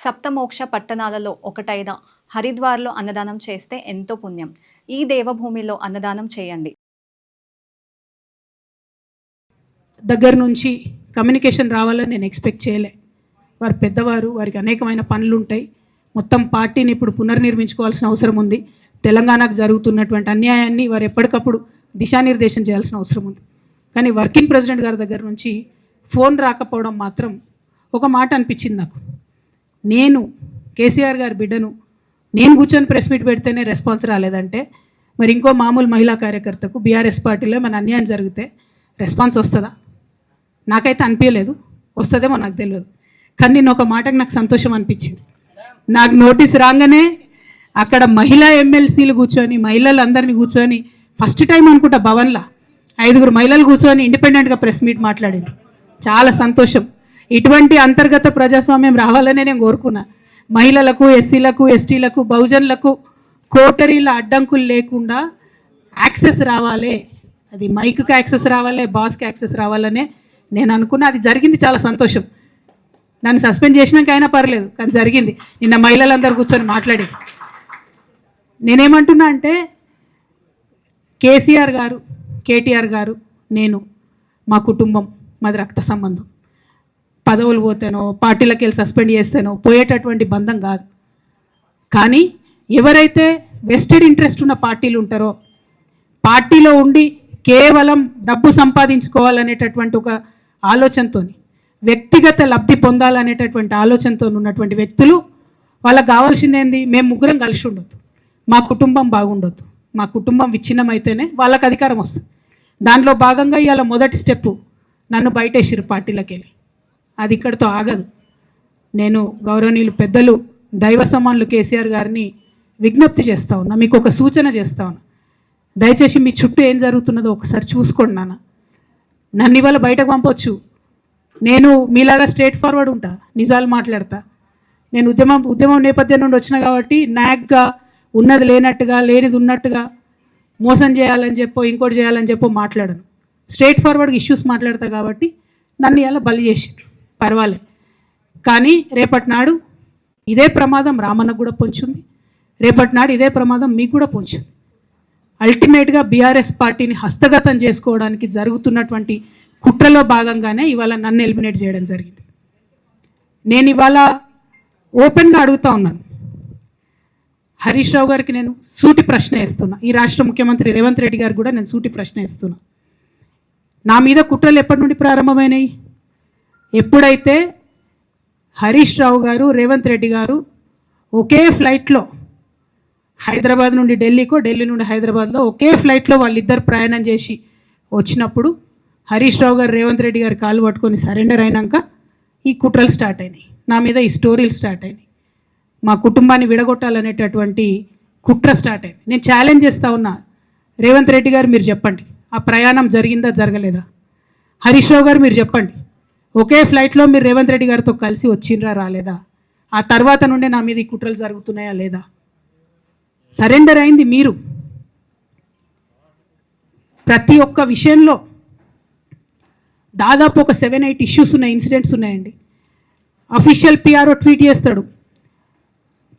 సప్తమోక్ష పట్టణాలలో ఒకటైన హరిద్వార్లో అన్నదానం చేస్తే ఎంతో పుణ్యం. ఈ దేవభూమిలో అన్నదానం చేయండి. దగ్గర నుంచి కమ్యూనికేషన్ రావాలని నేను ఎక్స్పెక్ట్ చేయలే. వారు పెద్దవారు, వారికి అనేకమైన పనులు ఉంటాయి. మొత్తం పార్టీని ఇప్పుడు పునర్నిర్మించుకోవాల్సిన అవసరం ఉంది. తెలంగాణకు జరుగుతున్నటువంటి అన్యాయాన్ని వారు ఎప్పటికప్పుడు దిశానిర్దేశం చేయాల్సిన అవసరం ఉంది. కానీ వర్కింగ్ ప్రెసిడెంట్ గారి దగ్గర నుంచి ఫోన్ రాకపోవడం మాత్రం ఒక మాట అనిపించింది నాకు. నేను కేసీఆర్ గారి బిడ్డను, నేను కూర్చొని ప్రెస్ మీట్ పెడితేనే రెస్పాన్స్ రాలేదంటే మరి ఇంకో మామూలు మహిళా కార్యకర్తకు బీఆర్ఎస్ పార్టీలో మన అన్యాయం జరిగితే రెస్పాన్స్ వస్తుందా? నాకైతే అనిపించలేదు. వస్తుందేమో నాకు తెలియదు. కానీ నేను ఒక మాటకు నాకు సంతోషం అనిపించింది. నాకు నోటీస్ రాగానే అక్కడ మహిళా ఎమ్మెల్సీలు కూర్చొని, మహిళలందరినీ కూర్చొని, ఫస్ట్ టైం అనుకుంటా భవన్లో 5 మహిళలు కూర్చొని ఇండిపెండెంట్గా ప్రెస్ మీట్ మాట్లాడారు. చాలా సంతోషం. ఇటువంటి అంతర్గత ప్రజాస్వామ్యం రావాలనే నేను కోరుకున్నా. మహిళలకు, ఎస్సీలకు, ఎస్టీలకు, బహుజనులకు కోటరీల అడ్డంకులు లేకుండా యాక్సెస్ రావాలి. అది మైక్కి యాక్సెస్ రావాలి, బాస్కి యాక్సెస్ రావాలనే నేను అనుకున్నా. అది జరిగింది. చాలా సంతోషం. నన్ను సస్పెండ్ చేసినాక అయినా పర్లేదు, కానీ జరిగింది. నిన్న మహిళలందరూ కూర్చొని మాట్లాడి నేనేమంటున్నా అంటే, కేసీఆర్ గారు, కేటీఆర్ గారు, నేను, మా కుటుంబం, మాది రక్త సంబంధం. పదవులు పోతేనో, పార్టీలకు వెళ్ళి సస్పెండ్ చేస్తేనో పోయేటటువంటి బంధం కాదు. కానీ ఎవరైతే వెస్టెడ్ ఇంట్రెస్ట్ ఉన్న పార్టీలు ఉంటారో, పార్టీలో ఉండి కేవలం డబ్బు సంపాదించుకోవాలనేటటువంటి ఒక ఆలోచనతో, వ్యక్తిగత లబ్ధి పొందాలనేటటువంటి ఆలోచనతో ఉన్నటువంటి వ్యక్తులు, వాళ్ళకి కావాల్సిందేంది? మేము ముగ్గురం కలిసి ఉండొద్దు, మా కుటుంబం బాగుండొద్దు, మా కుటుంబం విచ్ఛిన్నమైతేనే వాళ్ళకి అధికారం వస్తుంది. దాంట్లో భాగంగా ఇవాళ మొదటి స్టెప్పు నన్ను బయటేసిరు పార్టీలకు వెళ్ళి. అది ఇక్కడితో ఆగదు. నేను గౌరవనీయులు పెద్దలు దైవ సమానులు కేసీఆర్ గారిని విజ్ఞప్తి చేస్తూ ఉన్నా, మీకు ఒక సూచన చేస్తూ ఉన్నా. దయచేసి మీ చుట్టూ ఏం జరుగుతున్నదో ఒకసారి చూసుకోండి నాన్న. నన్ను ఇవాళ బయటకు పంపొచ్చు. నేను మీలాగా స్ట్రేట్ ఫార్వర్డ్ ఉంటా, నిజాలు మాట్లాడతా. నేను ఉద్యమం నేపథ్యం నుండి వచ్చిన కాబట్టి నాగ్గా ఉన్నది లేనట్టుగా, లేనిది ఉన్నట్టుగా, మోసం చేయాలని చెప్పో ఇంకోటి చేయాలని చెప్పో మాట్లాడను. స్ట్రేట్ ఫార్వర్డ్గా ఇష్యూస్ మాట్లాడతా కాబట్టి నన్ను ఇలా బలి చేసిండ్రు. పర్వాలేదు. కానీ రేపటి నాడు ఇదే ప్రమాదం రామన్నకు కూడా పొంచుంది. రేపటి నాడు ఇదే ప్రమాదం మీకు కూడా పొంచుంది. అల్టిమేట్గా బీఆర్ఎస్ పార్టీని హస్తగతం చేసుకోవడానికి జరుగుతున్నటువంటి కుట్రలో భాగంగానే ఇవాళ నన్ను ఎలిమినేట్ చేయడం జరిగింది. నేను ఇవాళ ఓపెన్గా అడుగుతూ ఉన్నాను. హరీష్ రావు గారికి నేను సూటి ప్రశ్న వేస్తున్నా. ఈ రాష్ట్ర ముఖ్యమంత్రి రేవంత్ రెడ్డి గారు కూడా నేను సూటి ప్రశ్న వేస్తున్నా. నా మీద కుట్రలు ఎప్పటి నుండి ప్రారంభమైనాయి? ఎప్పుడైతే హరీష్ రావు గారు, రేవంత్ రెడ్డి గారు ఒకే ఫ్లైట్లో హైదరాబాద్ నుండి ఢిల్లీకో, ఢిల్లీ నుండి హైదరాబాద్లో ఒకే ఫ్లైట్లో వాళ్ళిద్దరు ప్రయాణం చేసి వచ్చినప్పుడు హరీష్ రావు గారు, రేవంత్ రెడ్డి గారు కాలు పట్టుకొని సరెండర్ అయినాక ఈ కుట్రలు స్టార్ట్ అయినాయి. నా మీద ఈ స్టోరీలు స్టార్ట్ అయినాయి. మా కుటుంబాన్ని విడగొట్టాలనేటటువంటి కుట్ర స్టార్ట్ అయింది. నేను ఛాలెంజ్ చేస్తూ ఉన్నా, రేవంత్ రెడ్డి గారు మీరు చెప్పండి, ఆ ప్రయాణం జరిగిందా జరగలేదా? హరీష్ రావు గారు మీరు చెప్పండి, ఒకే ఫ్లైట్లో మీరు రేవంత్ రెడ్డి గారితో కలిసి వచ్చిండ్రా రాలేదా? ఆ తర్వాత నుండే నా మీద ఈ కుట్రలు జరుగుతున్నాయా లేదా? సరెండర్ అయింది మీరు. ప్రతి ఒక్క విషయంలో దాదాపు ఒక 7-8 ఇష్యూస్ ఉన్నాయి, ఇన్సిడెంట్స్ ఉన్నాయండి. అఫీషియల్ పిఆర్ఓ ట్వీట్ చేస్తాడు,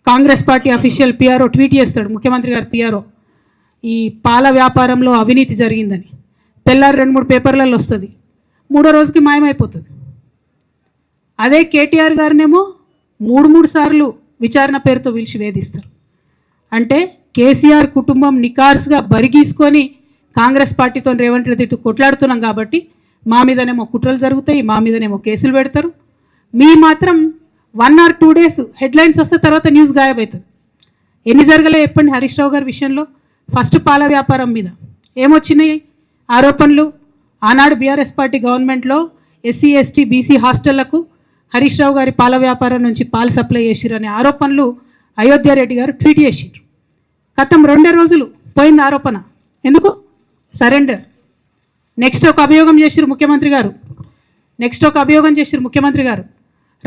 Congress party official PRO tweet చేస్తాడు, ముఖ్యమంత్రి గారు పిఆర్ఓ, ఈ పాల వ్యాపారంలో అవినీతి జరిగిందని. తెల్లారి 2-3 పేపర్లలో వస్తుంది, 3వ రోజుకి మాయమైపోతుంది. అదే కేటీఆర్ గారినేమో 3 సార్లు విచారణ పేరుతో పిలిచి వేధిస్తారు. అంటే కేసీఆర్ కుటుంబం నికార్స్గా బరిగీసుకొని కాంగ్రెస్ పార్టీతో రేవంత్ రెడ్డితో కొట్లాడుతున్నాం కాబట్టి మా మీదనేమో కుట్రలు జరుగుతాయి, మా మీదనేమో కేసులు పెడతారు. మీ మాత్రం 1 or 2 days హెడ్లైన్స్ వస్తే తర్వాత న్యూస్ గాయబవుతుంది. ఎన్ని జరగలే చెప్పండి హరీష్ రావు గారి విషయంలో? ఫస్ట్ పాల వ్యాపారం మీద ఏమొచ్చినాయి ఆరోపణలు? ఆనాడు బీఆర్ఎస్ పార్టీ గవర్నమెంట్లో SC, ST, BC హాస్టళ్లకు Harish Rao గారి పాల వ్యాపారం నుంచి పాలు సప్లై చేసిరనే ఆరోపణలు అయోధ్య రెడ్డి గారు ట్వీట్ చేసిరు. గతం 2 రోజులు పోయింది ఆరోపణ. ఎందుకు? సరెండర్. నెక్స్ట్ ఒక అభియోగం చేసిరు ముఖ్యమంత్రి గారు.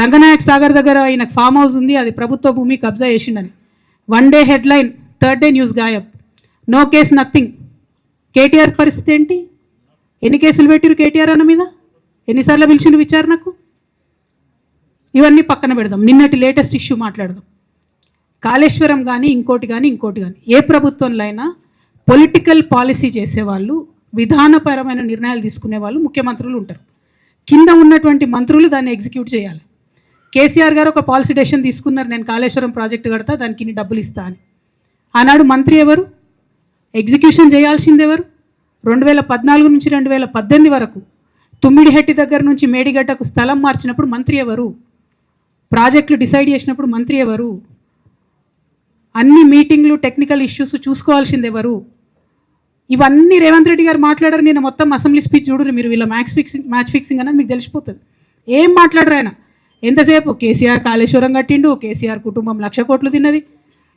రంగనాయక్ సాగర్ దగ్గర ఈయనకు ఫామ్ హౌస్ ఉంది, అది ప్రభుత్వ భూమి, కబ్జా చేసిండని. 1 day headline, 3rd day news గాయబ్. No case, nothing. కేటీఆర్ పరిస్థితి ఏంటి? ఎన్ని కేసులు పెట్టిరు కేటీఆర్ అన్న మీద? ఎన్నిసార్లు పిలిచిండు విచారణకు? ఇవన్నీ పక్కన పెడదాం. నిన్నటి లేటెస్ట్ ఇష్యూ మాట్లాడదాం. కాళేశ్వరం కానీ ఇంకోటి కానీ ఏ ప్రభుత్వంలో అయినా పొలిటికల్ పాలసీ చేసేవాళ్ళు, విధానపరమైన నిర్ణయాలు తీసుకునే వాళ్ళు ముఖ్యమంత్రులు ఉంటారు. కింద ఉన్నటువంటి మంత్రులు దాన్ని ఎగ్జిక్యూట్ చేయాలి. కేసీఆర్ గారు ఒక పాలసీ డెసిషన్ తీసుకున్నారు, నేను కాళేశ్వరం ప్రాజెక్టు కడతా, దానికి ఇన్ని డబ్బులు ఇస్తా అని. ఆనాడు మంత్రి ఎవరు? ఎగ్జిక్యూషన్ చేయాల్సింది ఎవరు? 2014 నుంచి 2018 వరకు తుమ్మిడిహెట్టి దగ్గర నుంచి మేడిగడ్డకు స్థలం మార్చినప్పుడు మంత్రి ఎవరు? ప్రాజెక్టులు డిసైడ్ చేసినప్పుడు మంత్రి ఎవరు? అన్ని మీటింగ్లు, టెక్నికల్ ఇష్యూస్ చూసుకోవాల్సింది ఎవరు? ఇవన్నీ రేవంత్ రెడ్డి గారు మాట్లాడారు. నేను మొత్తం అసెంబ్లీ స్పీచ్ చూడరు మీరు, వీళ్ళ మ్యాచ్ ఫిక్సింగ్ అనేది మీకు తెలిసిపోతుంది. ఏం మాట్లాడరు ఆయన. ఎంతసేపు కేసీఆర్ కాళేశ్వరం కట్టిండు, కేసీఆర్ కుటుంబం 1,00,000 కోట్లు తిన్నది.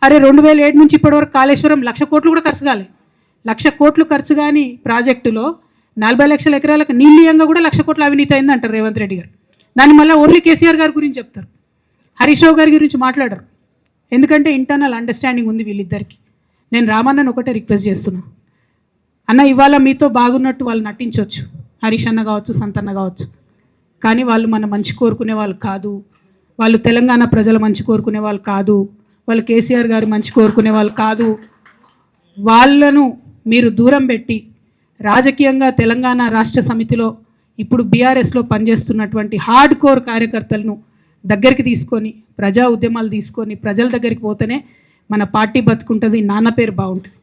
అరే 2007 నుంచి ఇప్పటివరకు కాళేశ్వరం 1,00,000 కోట్లు కూడా ఖర్చు కాలే. 1,00,000 కోట్లు ఖర్చు కానీ ప్రాజెక్టులో 40 లక్షల ఎకరాలకు నీళ్ళీయంగా కూడా 1,00,000 కోట్ల అవినీతి అయింది అంటారు రేవంత్ రెడ్డి గారు. దాన్ని మళ్ళీ ఓన్లీ కేసీఆర్ గారి గురించి చెప్తారు, హరీష్ రావు గారి గురించి మాట్లాడరు. ఎందుకంటే ఇంటర్నల్ అండర్స్టాండింగ్ ఉంది వీళ్ళిద్దరికి. నేను రామన్నను ఒకటే రిక్వెస్ట్ చేస్తున్నా, అన్న ఇవాళ మీతో బాగున్నట్టు వాళ్ళు నటించవచ్చు, హరీష్ అన్న కావచ్చు, సంతన్న కావచ్చు, కానీ వాళ్ళు మన మంచి కోరుకునే వాళ్ళు కాదు. వాళ్ళు తెలంగాణ ప్రజల మంచి కోరుకునే వాళ్ళు కాదు. వాళ్ళు కేసీఆర్ గారు మంచి కోరుకునే వాళ్ళు కాదు. వాళ్ళను మీరు దూరం పెట్టి రాజకీయంగా తెలంగాణ రాష్ట్ర సమితిలో ఇప్పుడు బీఆర్ఎస్లో పనిచేస్తున్నటువంటి హార్డ్ కోర్ కార్యకర్తలను దగ్గరికి తీసుకొని, ప్రజా ఉద్యమాలు తీసుకొని ప్రజల దగ్గరికి పోతేనే మన పార్టీ బతుకుంటుంది, నాన్న పేరు బాగుంటుంది.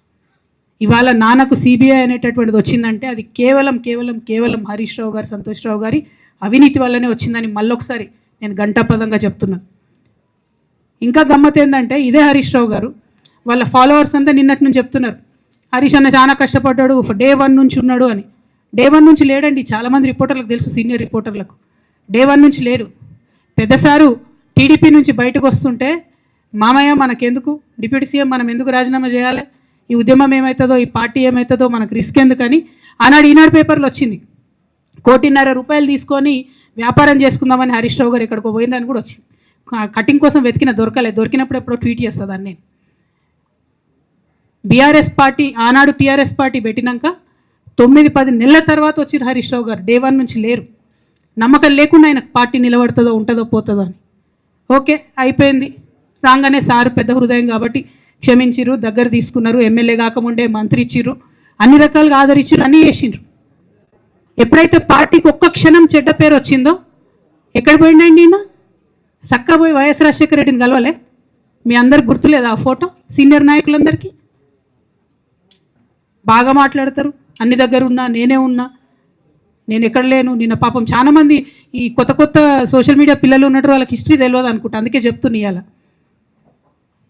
ఇవాళ నాన్నకు సిబిఐ అనేటటువంటిది వచ్చిందంటే అది కేవలం హరీష్ రావు గారు, సంతోష్ రావు గారి అవినీతి వల్లనే వచ్చిందని మళ్ళొకసారి నేను ఘంటాపదంగా చెప్తున్నాను. ఇంకా గమ్మత్ ఏంటంటే ఇదే హరీష్ రావు గారు వాళ్ళ ఫాలోవర్స్ అంతా నిన్నటి నుంచి చెప్తున్నారు, హరీష్ అన్న చాలా కష్టపడ్డాడు, డే 1 నుంచి ఉన్నాడు అని. డే 1 నుంచి లేడండి. చాలామంది రిపోర్టర్లకు తెలుసు, సీనియర్ రిపోర్టర్లకు డే 1 నుంచి లేడు. పెద్దసారు టీడీపీ నుంచి బయటకు వస్తుంటే, మామయ్య మనకెందుకు, డిప్యూటీ సీఎం మనం ఎందుకు రాజీనామా చేయాలి, ఈ ఉద్యమం ఏమవుతుందో, ఈ పార్టీ ఏమవుతుందో మనకు రిస్క్ ఎందుకని ఆనాడు ఈనాడు పేపర్లో వచ్చింది. 1,50,00,000 రూపాయలు తీసుకొని వ్యాపారం చేసుకుందామని హరీష్ రావు గారు ఎక్కడికో పోయినని కూడా వచ్చింది. కటింగ్ కోసం దొరికినప్పుడు ఎప్పుడో ట్వీట్ చేస్తుందని. నేను బీఆర్ఎస్ పార్టీ ఆనాడు టీఆర్ఎస్ పార్టీ పెట్టినాక 9-10 నెలల తర్వాత వచ్చిన హరీష్ రావు గారు డే 1 నుంచి లేరు. నమ్మకం లేకుండా ఆయన పార్టీ నిలబడుతుందో ఉంటుందో పోతుందో అని. ఓకే అయిపోయింది, రాగానే సారు పెద్ద హృదయం కాబట్టి క్షమించిర్రు, దగ్గర తీసుకున్నారు, ఎమ్మెల్యే కాకముందే మంత్రి ఇచ్చిర్రు, అన్ని రకాలుగా ఆదరించారు, అన్నీ చేసిండ్రు. ఎప్పుడైతే పార్టీకి ఒక్క క్షణం చెడ్డ పేరు వచ్చిందో ఎక్కడ పోయిండండి ఈయన? సక్కా పోయి వైఎస్ రాజశేఖర రెడ్డిని కలవలే? మీ అందరికి గుర్తులేదు ఆ ఫోటో? సీనియర్ నాయకులందరికీ బాగా మాట్లాడతారు, అన్ని దగ్గర ఉన్నా, నేనే ఉన్నా, నేను ఎక్కడ లేను. నిన్న పాపం చాలామంది ఈ కొత్త సోషల్ మీడియా పిల్లలు ఉన్నట్టు వాళ్ళకి హిస్టరీ తెలియదు అనుకుంటా, అందుకే చెప్తున్నా ఇవాళ.